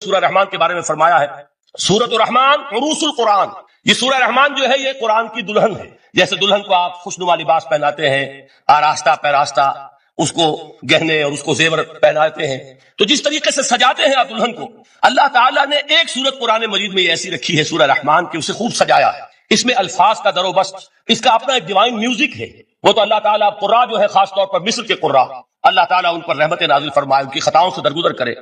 سورہ رحمان کے بارے میں فرمایا ہے، سورۃ الرحمان عروس القرآن. یہ سورہ رحمان جو ہے یہ قرآن کی دلہن ہے. جیسے دلہن کو آپ خوشنما لباس پہناتے ہیں، آراستہ پیراستہ اس کو گہنے اور اس کو زیور پہناتے ہیں، تو جس طریقے سے سجاتے ہیں آپ دلہن کو، اللہ تعالیٰ نے ایک سورت قرآن مجید میں یہ ایسی رکھی ہے سورہ رحمان کی، اسے خوب سجایا ہے. اس میں الفاظ کا در و بست، اس کا اپنا ایک ڈیوائن میوزک ہے. وہ تو اللہ تعالیٰ قراء جو ہے خاص طور پر مصر کے قراء، اللہ تعالیٰ ان پر رحمت نازل فرمائے، ان کی خطاؤں سے درگزر کرے.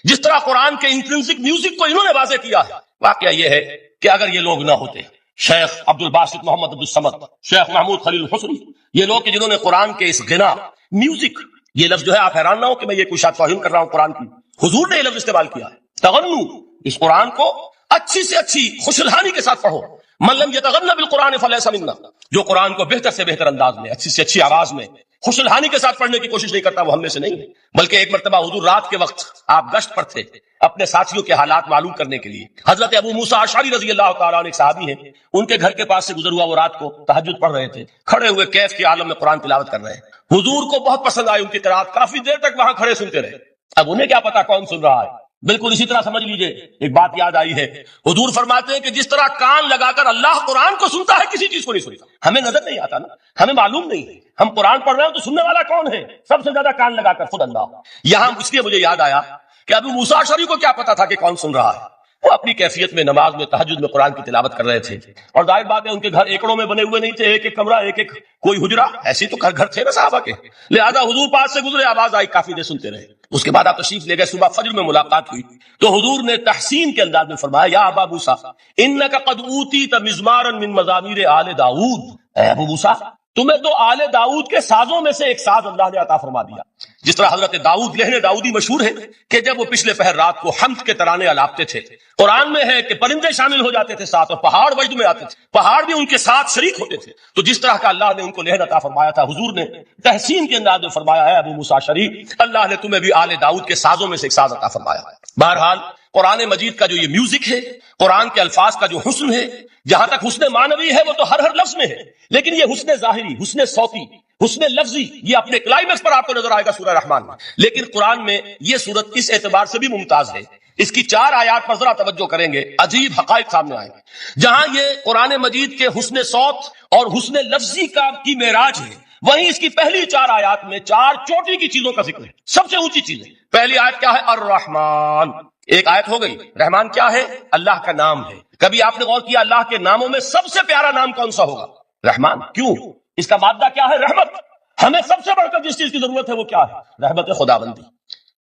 جس طرح قرآن کے انٹرنسک میوزک کو انہوں نے واضح کیا ہے. واقعہ یہ ہے کہ اگر یہ لوگ نہ ہوتے، شیخ عبد الباسط محمد عبد الصمد، شیخ محمود خلیل الحسنی، یہ لوگ کہ جنہوں نے قرآن کے اس غنا میوزک، یہ لفظ جو ہے آپ حیران نہ ہو کہ میں یہ کوئی شاید توہین کر رہا ہوں قرآن کی، حضور نے یہ لفظ استعمال کیا ہے. تغنو، اس قرآن کو اچھی سے اچھی خوشلہانی کے ساتھ پڑھو. من لم یتغن بالقرآن فلیس منا، جو قرآن کو بہتر سے بہتر انداز میں، اچھی سے اچھی آواز میں، خوشلہانی کے ساتھ پڑھنے کی کوشش نہیں کرتا، وہ ہم میں سے نہیں ہے. بلکہ ایک مرتبہ حضور رات کے وقت آپ گشت پر تھے اپنے ساتھیوں کے حالات معلوم کرنے کے لیے. حضرت ابو موسیٰ اشعری رضی اللہ تعالیٰ عنہ ایک صحابی ہیں، ان کے گھر کے پاس سے گزر ہوا، وہ رات کو تہجد پڑھ رہے تھے، کھڑے ہوئے کیف کے عالم میں قرآن تلاوت کر رہے ہیں. حضور کو بہت پسند آئی ان کی قرات، کافی دیر تک وہاں کھڑے سنتے رہے. اب انہیں کیا پتا کون سن رہا ہے. بالکل اسی طرح سمجھ لیجئے ایک بات یاد آئی ہے، حضور فرماتے ہیں کہ جس طرح کان لگا کر اللہ قرآن کو سنتا ہے، کسی چیز کو نہیں سنتا. ہمیں نظر نہیں آتا نا، ہمیں معلوم نہیں ہے، ہم قرآن پڑھ رہے ہیں تو سننے والا کون ہے؟ سب سے زیادہ کان لگا کر خود اللہ. یہاں اس لیے مجھے یاد آیا کہ ابو موسیٰ اشعری کو کیا پتا تھا کہ کون سن رہا ہے. وہ اپنی کیفیت میں نماز میں تہجد میں قرآن کی تلاوت کر رہے تھے، اور ظاہر بات ہے ان کے گھر ایکڑوں میں بنے ہوئے نہیں تھے، ایک ایک کمرہ، ایک ایک کوئی حجرہ، ایسے تو گھر تھے نا صحابہ کے. لہذا حضور پاس سے گزرے، آواز آئی، کافی دیر سنتے رہے. اس کے بعد آپ تشریف لے گئے، صبح فجر میں ملاقات ہوئی تو حضور نے تحسین کے انداز میں فرمایا، یا ابا موسیٰ انک قد اوتیت مزمارا من مزامیر آل داؤد. اے ابو موسیٰ، تمہیں تو آل داؤد کے سازوں میں سے ایک ساز اللہ نے عطا فرما دیا. جس طرح حضرت داؤد لہن داؤدی مشہور ہے کہ جب وہ پچھلے پہر رات کو حمد کے ترانے الاپتے تھے، قرآن میں ہے کہ پرندے شامل ہو جاتے تھے ساتھ، اور پہاڑ وجد میں آتے تھے، پہاڑ بھی ان کے ساتھ شریک ہوتے تھے. تو جس طرح کا اللہ نے ان کو لہن عطا فرمایا تھا، حضور نے تحسین کے انداز میں فرمایا ہے ابو موسیٰ اشعری، اللہ نے تمہیں بھی آل داؤد کے سازوں میں سے ایک ساز عطا فرمایا. بہرحال قرآن مجید کا جو یہ میوزک ہے، قرآن کے الفاظ کا جو حسن ہے، جہاں تک حسن معنوی ہے وہ تو ہر لفظ میں ہے، لیکن یہ حسن ظاہری، حسن صوتی، حسن لفظی، یہ اپنے کلائمیکس پر آپ کو نظر آئے گا سورہ رحمان میں. لیکن قرآن میں یہ سورت اس اعتبار سے بھی ممتاز ہے، اس کی 4 آیات پر ذرا توجہ کریں گے، عجیب حقائق سامنے آئیں گے. جہاں یہ قرآن مجید کے حسن صوت اور حسن لفظی کی معراج ہے، وہیں اس کی پہلی 4 آیات میں 4 چوٹی کی چیزوں کا ذکر ہے، سب سے اونچی چیز ہے. پہلی آیت کیا ہے؟ الرحمن. ایک آیت ہو گئی. رحمان کیا ہے؟ اللہ کا نام ہے. کبھی آپ نے غور کیا اللہ کے ناموں میں سب سے پیارا نام کون سا ہوگا؟ رحمان. کیوں؟ اس کا مادہ کیا ہے؟ رحمت. ہمیں سب سے بڑھ کر جس چیز کی ضرورت ہے وہ کیا ہے؟ رحمت خداوندی.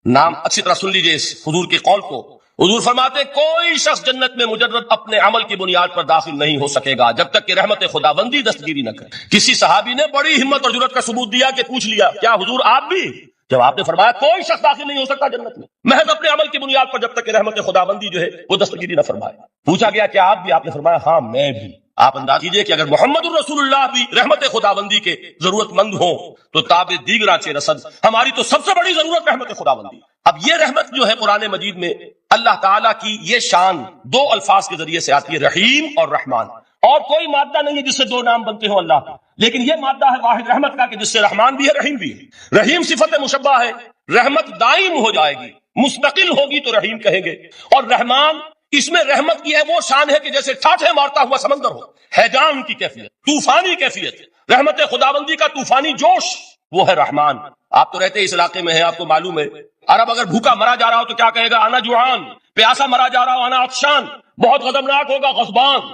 نام اچھی طرح سن لیجئے اس حضور کے قول کو. حضور فرماتے کوئی شخص جنت میں مجرد اپنے عمل کی بنیاد پر داخل نہیں ہو سکے گا جب تک کہ رحمت خداوندی دستگیری نہ کرے. کسی صحابی نے بڑی ہمت اور جرأت کا ثبوت دیا کہ پوچھ لیا، کیا حضور آپ بھی؟ جب آپ نے فرمایا کوئی شخص داخل نہیں ہو سکتا جنت میں محض اپنے عمل کی بنیاد پر جب تک کہ رحمت خداوندی جو ہے وہ دستگیری نہ فرمائے. پوچھا گیا کیا آپ بھی؟ آپ نے فرمایا ہاں میں بھی. آپ انداز کیجئے کہ اگر محمد الرسول اللہ بھی رحمت خداوندی کے ضرورت مند ہوں تو تاب دیگراں چے رسد، ہماری تو سب سے بڑی ضرورت رحمت خداوندی. اب یہ رحمت جو ہے قرآن مجید میں اللہ تعالیٰ کی یہ شان 2 الفاظ کے ذریعے سے آتی ہے، رحیم اور رحمان. اور کوئی مادہ نہیں ہے جس سے 2 نام بنتے ہوں اللہ کا، لیکن یہ مادہ ہے واحد رحمت کا کہ جس سے رحمان بھی ہے رحیم بھی ہے. رحیم صفت مشبہ ہے، رحمت دائم ہو جائے گی، مستقل ہوگی تو رحیم کہیں گے. اور رحمان، اس میں رحمت کی ہے وہ شان ہے کہ جیسے ٹھاٹھے مارتا ہوا سمندر ہو، ہیجان کی کیفیت، طوفانی کیفیت. رحمت خداوندی کا طوفانی جوش وہ ہے رحمان. آپ تو رہتے اس علاقے میں ہیں، آپ کو معلوم ہے عرب اگر بھوکا مرا جا رہا ہو تو کیا کہے گا؟ انا جوعان. پیاسا مرا جا رہا ہو انا عطشان. بہت غضبناک ہوگا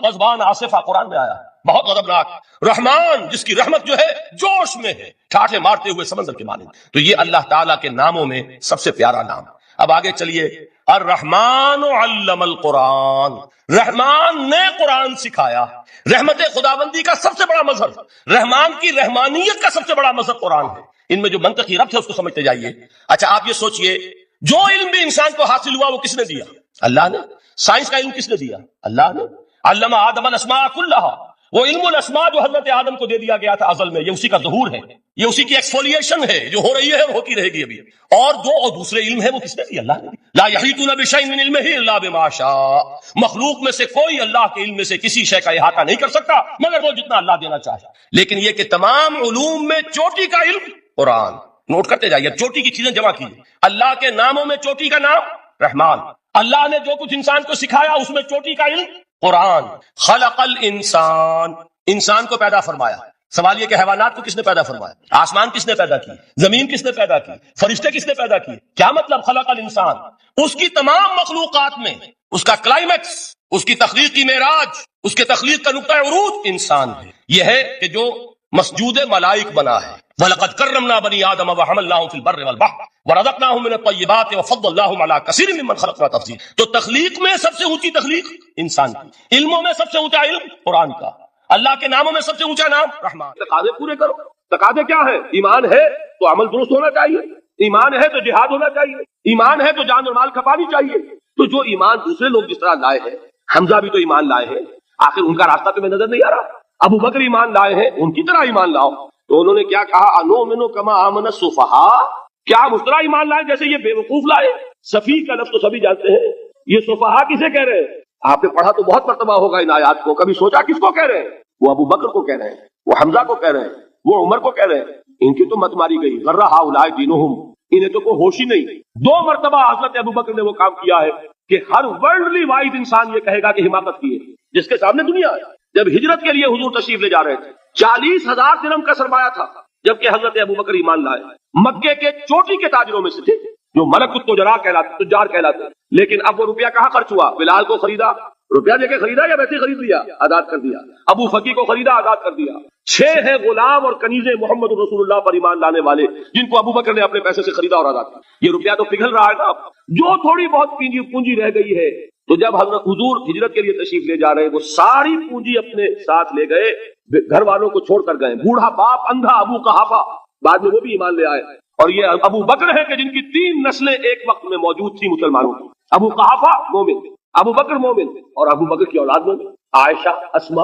غضبان آصفہ قرآن میں آیا، بہت غضبناک. رحمان جس کی رحمت جو ہے جوش میں ہے، ٹھاٹھے مارتے ہوئے سمندر کے مانند. تو یہ اللہ تعالیٰ کے ناموں میں سب سے پیارا نام. اب آگے چلیے. الرحمن علم القرآن. رحمان نے قرآن سکھایا. رحمت خداوندی کا سب سے بڑا مظہر، رحمان کی رحمانیت کا سب سے بڑا مظہر قرآن ہے. ان میں جو منطقی ربط ہے اس کو سمجھتے جائیے. اچھا آپ یہ سوچئے، جو علم بھی انسان کو حاصل ہوا وہ کس نے دیا؟ اللہ نے. سائنس کا علم کس نے دیا؟ اللہ نے. علم آدم الاسماء کلھا. وہ علم الاسماء جو حضرت آدم کو دے دیا گیا تھا ازل میں، یہ اسی کا ظہور ہے، یہ اسی کی ایکسفولیشن ہے جو ہو رہی ہے اور ہوتی رہے گی ابھی. اور دوسرے علم ہے وہ کس نے دیا؟ اللہ نے. لا یحیطون بشیء من علمہ الا بما شاء. مخلوق میں سے کوئی اللہ کے علم میں سے کسی شے کا احاطہ نہیں کر سکتا مگر وہ جتنا اللہ دینا چاہے. لیکن یہ کہ تمام علوم میں چوٹی کا علم قرآن. نوٹ کرتے جائیے، چوٹی کی چیزیں جمع کیجیے. اللہ کے ناموں میں چوٹی کا نام رحمان، اللہ نے جو کچھ انسان کو سکھایا اس میں چوٹی کا علم قرآن. خلق الانسان، انسان کو پیدا فرمایا. سوال یہ کہ حیوانات کو کس نے پیدا فرمایا؟ آسمان کس نے پیدا کی؟ زمین کس نے پیدا کی؟ فرشتے کس نے پیدا کیے؟ کیا مطلب خلق الانسان؟ اس کی تمام مخلوقات میں اس کا کلائمیکس، اس کی تخلیق کی معراج، اس کے تخلیق کا نقطہ عروج انسان ہے. یہ ہے کہ جو مسجود ملائک بنا ہے. وَلَقَدْ كَرَّمْنَا بَنِي آدَمَ وَحَمَلْنَاهُمْ فِي الْبَرِّ وَالْبَحْرِ وَرَزَقْنَاهُمْ مِنَ الطَّيِّبَاتِ وَفَضَّلْنَاهُمْ عَلَىٰ كَثِيرٍ مِّمَّنْ خَلَقْنَا تَفْضِيلًا. تو تخلیق میں سب سے اونچی تخلیق انسان کی، علموں میں سب سے اونچا علم قرآن کا، اللہ کے ناموں میں سب سے اونچا نام رحمان. تقاضے پورے کرو. تقاضے کیا ہے؟ ایمان ہے تو عمل درست ہونا چاہیے، ایمان ہے تو جہاد ہونا چاہیے، ایمان ہے تو جان اور مال کھپانی چاہیے. تو جو ایمان دوسرے لوگ جس طرح لائے ہیں، حمزہ بھی تو ایمان لائے ہیں، آخر ان کا راستہ تمہیں نظر نہیں آ رہا؟ ابو بکر ایمان لائے ہیں، ان کی طرح ایمان لاؤ. تو انہوں نے کیا کہا؟ انؤمن کما آمن السفہاء، کیا ہم اس طرح ایمان لائے جیسے یہ بے وقوف لائے؟ سفیہ کا لفظ تو سبھی جانتے ہیں. یہ سفہاء کسے کہہ رہے ہیں؟ آپ نے پڑھا تو بہت مرتبہ ہوگا ان آیات کو، کبھی سوچا کس کو کہہ رہے ہیں؟ وہ ابو بکر کو کہہ رہے ہیں، وہ حمزہ کو کہہ رہے ہیں، وہ عمر کو کہہ رہے ہیں. ان کی تو مت ماری گئی، غر ہؤلاء دینہم، انہیں تو کوئی ہوش ہی نہیں. 2 مرتبہ حضرت ابو بکر نے وہ کام کیا ہے کہ ہر ورلڈلی وائڈ انسان یہ کہے گا کہ حماقت کی ہے جس کے سامنے دنیا ہے. جب ہجرت کے لیے حضور تشریف لے جا رہے تھے، 40,000 درہم کا سرمایہ تھا، جبکہ حضرت ابو بکر ایمان لائے. مکے کے چوٹی کے تاجروں میں سے تھے جو ملک التجار کہلاتے. لیکن اب وہ روپیہ کہاں خرچ ہوا؟ بلال کو خریدا، روپیہ دے کے خریدا یا ویسے خرید لیا؟ آزاد کر دیا. ابو فقی کو خریدا، آزاد کر دیا. 6 ہیں غلام اور کنیزیں محمد رسول اللہ پر ایمان لانے والے جن کو ابو بکر نے اپنے پیسے سے خریدا اور آزاد کیا. یہ روپیہ تو پگھل رہا ہے نا. جو تھوڑی بہت پونجی رہ گئی ہے، تو جب حضرت حضور ہجرت کے لیے تشریف لے جا رہے ہیں، وہ ساری پونجی اپنے ساتھ لے گئے، گھر والوں کو چھوڑ کر گئے. بوڑھا باپ، اندھا ابو قحافہ، بعد میں وہ بھی ایمان لے آئے. اور یہ ابو بکر ہے کہ جن کی 3 نسلیں ایک وقت میں موجود تھی مسلمانوں کی. ابو قحافہ مومن، ابو بکر مومن، اور ابو بکر کی اولاد مومن، عائشہ، اسما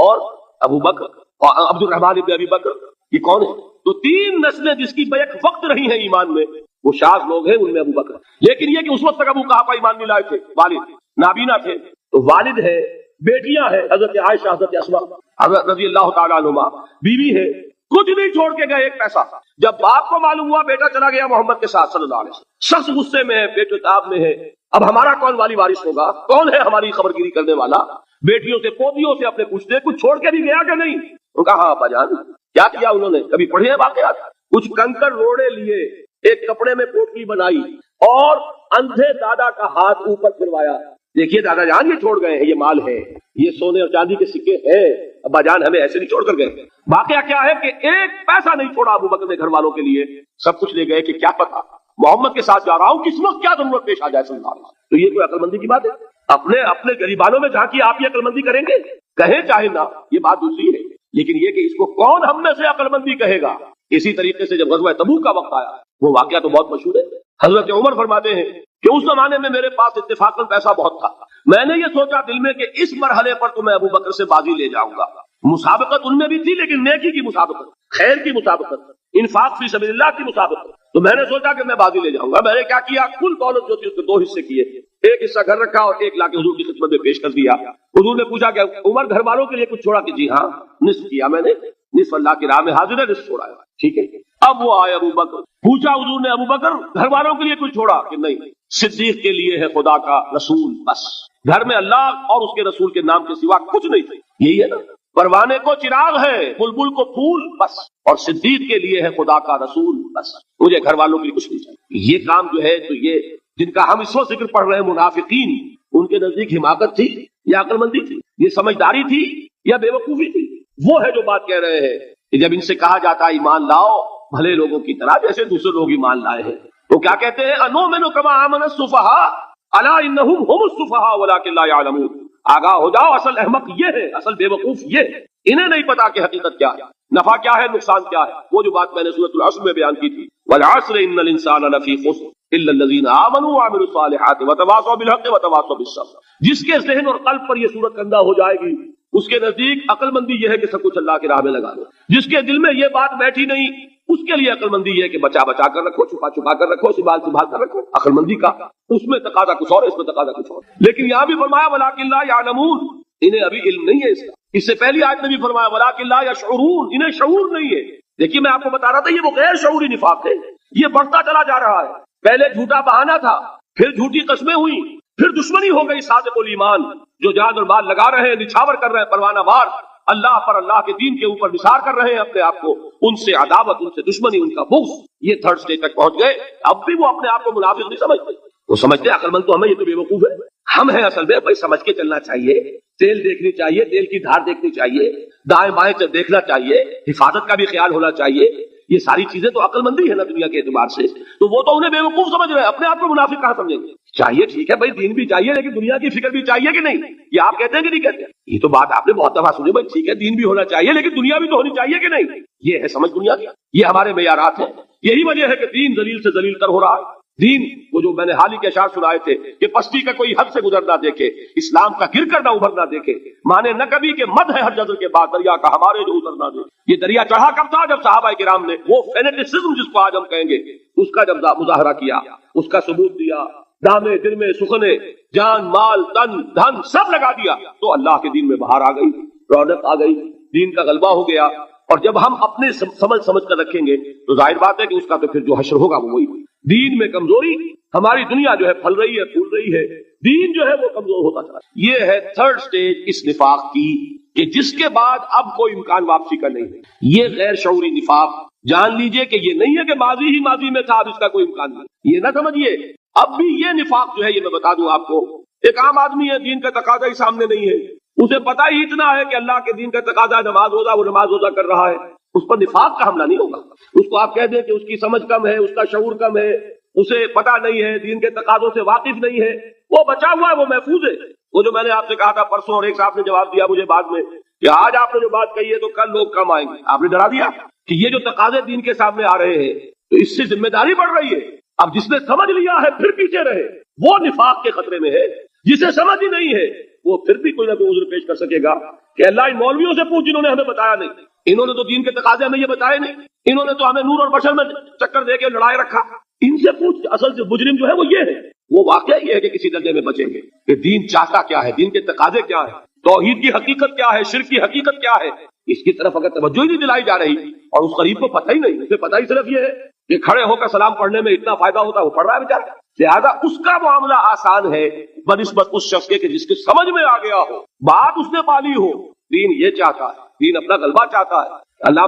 اور ابو بکر اور عبد الرحمن ابن ابی بکر. یہ کون ہے؟ تو 3 نسلیں جس کی بیک وقت رہی ہیں ایمان میں، وہ شاذ لوگ ہیں، ان میں ابو بکر. لیکن یہ کہ اس وقت تک ابو قحافہ ایمان نہیں لائے تھے، والد نابینا تھے. تو والد ہے، بیٹیاں ہیں، حضرت عائشہ، حضرت اسما، حضرت رضی اللہ تعالیٰ عنہما، بیوی ہے. کچھ نہیں چھوڑ کے گئے، ایک پیسہ. جب باپ کو معلوم ہوا بیٹا چلا گیا محمد کے ساتھ صلی اللہ علیہ وسلم، شخص غصے میں ہے، پیٹ و تاب میں ہے. اب ہمارا کون والی وارث ہوگا؟ کون ہے ہماری خبرگیری کرنے والا؟ بیٹیوں سے، پوتیوں سے اپنے پوچھتے کچھ چھوڑ کے بھی گیا کہ نہیں؟ ان کا ہاں ابا جان. کیا کیا انہوں نے؟ کبھی پڑھے ہیں واقعات؟ کچھ کنکر روڑے لیے، ایک کپڑے میں پوٹلی بنائی اور اندھے دادا کا ہاتھ اوپر پھروایا. دیکھیے دادا جان، یہ چھوڑ گئے ہیں، یہ مال ہے، یہ سونے اور چاندی کے سکے ہیں، ابا جان ہمیں ایسے نہیں چھوڑ کر گئے. واقعہ کیا ہے کہ ایک پیسہ نہیں چھوڑا ابو بکر نے گھر والوں کے لیے. سب کچھ لے گئے کہ کیا پتا محمد کے ساتھ جا رہا ہوں، کس وقت کیا ضرورت پیش آ جائے صلی اللہ علیہ وسلم. تو یہ کوئی عقل مندی کی بات ہے؟ اپنے غریبانوں میں جھانکی آپ یہ عقل مندی کریں گے؟ کہیں چاہے نہ، یہ بات دوسری ہے. لیکن یہ کہ اس کو کون ہم میں سے عقل مندی کہے گا؟ اسی طریقے سے جب غزوہ تبوک کا وقت آیا، وہ واقعہ تو بہت مشہور ہے. حضرت عمر فرماتے ہیں کہ اس زمانے میں میرے پاس اتفاقاً پیسہ بہت تھا. میں نے یہ سوچا دل میں کہ اس مرحلے پر تو میں ابو بکر سے بازی لے جاؤں گا. مسابقت ان میں بھی تھی، لیکن نیکی کی مسابقت، خیر کی مسابقت، انفاق فی سبیل اللہ کی مسابقت. تو میں نے سوچا کہ میں بازی لے جاؤں گا. میں نے کیا کیا؟ کل دولت جو تھی اس کے 2 حصے کیے. ایک حصہ گھر رکھا اور 1 لا کے حضور کی خدمت میں پیش کر دیا. حضور نے پوچھا کہ عمر گھر والوں کے لیے کچھ چھوڑا؟ کہ جی ہاں، نصف کیا میں نے، نصف اللہ کی راہ میں حاضر ہے، نصف چھوڑا ہے. ٹھیک ہے. اب وہ آئے ابو بکر، پوچھا حضور نے ابو بکر گھر والوں کے لیے کچھ چھوڑا؟ کہ نہیں، صدیق کے لیے ہے خدا کا رسول، بس. گھر میں اللہ اور اس کے رسول کے نام کے سوا کچھ نہیں تھے. یہی ہے نا، پروانے کو چراغ ہے، بلبل کو پھول، بس. اور صدیق کے لیے ہے خدا کا رسول، بس. مجھے گھر والوں کے لیے کچھ نہیں چاہیے. یہ کام جو ہے، تو یہ جن کا ہم اس وقت ذکر پڑھ رہے ہیں منافقین، ان کے نزدیک حماقت تھی یا عقل مندی تھی؟ یہ سمجھداری تھی یا بے وقوفی تھی؟ وہ ہے جو بات کہہ رہے ہیں کہ جب ان سے کہا جاتا ہے ایمان لاؤ بھلے لوگوں کی طرح جیسے دوسرے لوگ ایمان لائے ہیں، تو کیا کہتے ہیں؟ انؤمن کما آمن السفہاء الا انہم هم السفہاء ولکن لا یعلمون. آگاہ ہو جاؤ، اصل احمق یہ ہے، اصل بے وقوف یہ ہے. انہیں نہیں پتا کہ حقیقت کیا ہے، نفع کیا ہے، نقصان کیا ہے. وہ جو بات میں نے سورۃ العصر میں بیان کی تھی، والعصر ان الانسان لفی خسر الا الذین آمنوا وعملوا الصالحات وتواصوا بالحق وتواصوا بالصبر. جس کے ذہن اور قلب پر یہ سورت کندہ ہو جائے گی، اس کے نزدیک عقل مندی یہ ہے کہ سب کچھ اللہ کی راہ میں لگا دو. جس کے دل میں یہ بات بیٹھی نہیں، اس کے لیے عقل مندی یہ ہے کہ بچا بچا کر رکھو، چھپا چھپا کر رکھو، سنبھال سنبھال کر رکھو. عقل مندی کا اس میں تقاضا کچھ اور ہے، اس میں تقاضا کچھ اور. لیکن یہاں بھی فرمایا ولکن لا یعلمون، انہیں ابھی علم نہیں ہے اس کا. اس سے پہلی آیت میں بھی فرمایا ولکن لا یشعرون، انہیں شعور نہیں ہے. دیکھیے میں آپ کو بتا رہا تھا، یہ وہ غیر شعوری نفاق ہے، یہ بڑھتا چلا جا رہا ہے. پہلے جھوٹا بہانہ تھا، پھر جھوٹی قسمیں ہوئی، پھر دشمنی ہو گئی صادق الایمان، جو جان اور مال لگا رہے ہیں، نچھاور کر رہے ہیں پروانہ وار، اللہ پر اللہ کے دین کے اوپر نثار کر رہے ہیں اپنے آپ کو، ان سے عداوت، ان سے دشمنی، ان کا بغض، یہ تھرڈ سٹیج تک پہنچ گئے۔ اب بھی وہ اپنے آپ کو منافق نہیں سمجھتے، وہ سمجھتے عقل مند تو ہمیں، یہ تو بے وقوف ہے ہم ہیں۔ اصل میں بھائی سمجھ کے چلنا چاہیے، تیل دیکھنی چاہیے، تیل کی دھار دیکھنی چاہیے، دائیں بائیں دیکھنا چاہیے، حفاظت کا بھی خیال ہونا چاہیے، یہ ساری چیزیں تو عقل مندی ہے نا دنیا کے اعتبار سے، تو وہ تو انہیں بے وقوف سمجھ رہے ہیں، اپنے آپ کو منافق کہاں سمجھیں گے؟ چاہیے ٹھیک ہے بھائی، دین بھی چاہیے لیکن دنیا کی فکر بھی چاہیے کہ نہیں؟ یہ آپ کہتے ہیں کہ نہیں کہتے؟ یہ تو بات آپ نے بہت دفعہ سنی بھائی، ٹھیک ہے دین بھی ہونا چاہیے لیکن دنیا بھی تو ہونی چاہیے کہ نہیں؟ یہ ہے سمجھ دنیا کی، یہ ہمارے معیارات ہیں۔ یہی وجہ ہے کہ دین ذلیل سے ذلیل تر ہو رہا ہے۔ دین وہ جو میں نے حال ہی کے اشعار سنائے تھے کہ پستی کا کوئی حد سے گزرنا دیکھے، اسلام کا گر کر نہ ابھرنا دیکھے، مانے نہ کبھی کہ مد ہے ہر جزر کے بعد دریا کا ہمارے جو اترنا دے۔ یہ دریا چڑھا کب تھا؟ جب صحابہ کرام نے وہ فینیٹسزم جس کو آج ہم کہیں گے اس کا جب مظاہرہ کیا، اس کا ثبوت دیا، دامے درمے سخنے جان مال تن دھن سب لگا دیا، تو اللہ کے دین میں بہار آ گئی، رونق آ گئی، دین کا غلبہ ہو گیا۔ اور جب ہم اپنے سمجھ کر رکھیں گے تو ظاہر بات ہے کہ اس کا تو پھر جو حشر ہوگا وہ وہی۔ دین میں کمزوری، ہماری دنیا جو ہے پھل رہی ہے پھول رہی ہے، دین جو ہے وہ کمزور ہوتا چلا۔ یہ ہے تھرڈ سٹیج اس نفاق کی، کہ جس کے بعد اب کوئی امکان واپسی کا نہیں ہے۔ یہ غیر شعوری نفاق، جان لیجئے کہ یہ نہیں ہے کہ ماضی ہی ماضی میں تھا اب اس کا کوئی امکان نہیں، یہ نہ سمجھیے۔ اب بھی یہ نفاق جو ہے، یہ میں بتا دوں آپ کو، ایک عام آدمی ہے، دین کا تقاضا ہی سامنے نہیں ہے، اسے پتا ہی اتنا ہے کہ اللہ کے دین کا تقاضا نماز روزہ، وہ نماز روزہ کر رہا ہے، اس پر نفاق کا حملہ نہیں ہوگا۔ اس کو آپ کہہ دیں کہ اس کی سمجھ کم ہے، اس کا شعور کم ہے، اسے پتا نہیں ہے، دین کے تقاضوں سے واقف نہیں ہے، وہ بچا ہوا ہے، وہ محفوظ ہے۔ وہ جو میں نے آپ سے کہا تھا پرسوں، اور ایک صاحب نے جواب دیا مجھے بعد میں کہ آج آپ نے جو بات کہی ہے تو کل لوگ کم آئیں گے، آپ نے ڈرا دیا کہ یہ جو تقاضے دین کے سامنے آ رہے ہیں تو اس سے ذمہ داری بڑھ رہی ہے۔ اب جس نے سمجھ لیا ہے پھر پیچھے رہے، وہ نفاق کے خطرے میں ہے۔ جسے سمجھ ہی نہیں ہے وہ پھر بھی کوئی نہ کوئی عذر پیش کر سکے گا کہ اللہ ان مولویوں سے پوچھ جنہوں نے ہمیں بتایا نہیں، انہوں نے تو دین کے تقاضے ہمیں یہ بتائے نہیں، انہوں نے تو ہمیں نور اور بشر میں چکر دے کے لڑائے رکھا، ان سے پوچھ۔ اصل سے مجرم جو ہے وہ یہ ہے، وہ واقعہ یہ ہے کہ کسی درجے میں بچیں گے کہ دین چاہتا کیا ہے، دین کے تقاضے کیا ہے، توحید کی حقیقت کیا ہے، شرک کی حقیقت کیا ہے، اس کی طرف اگر توجہ ہی نہیں دلائی جا رہی اور اس غریب کو پتہ ہی نہیں، اسے پتہ ہی صرف یہ ہے کہ کھڑے ہو کر سلام پڑھنے میں اتنا فائدہ ہوتا ہے، وہ پڑھ رہا ہے بیچارہ، لہذا اس کا معاملہ آسان ہے بنسبت اس شخص کے کہ جس کے سمجھ میں آ گیا ہو، بات اس نے پالی ہو۔ دین یہ چاہتا ہے، دین اپنا غلبہ چاہتا ہے۔ اللہ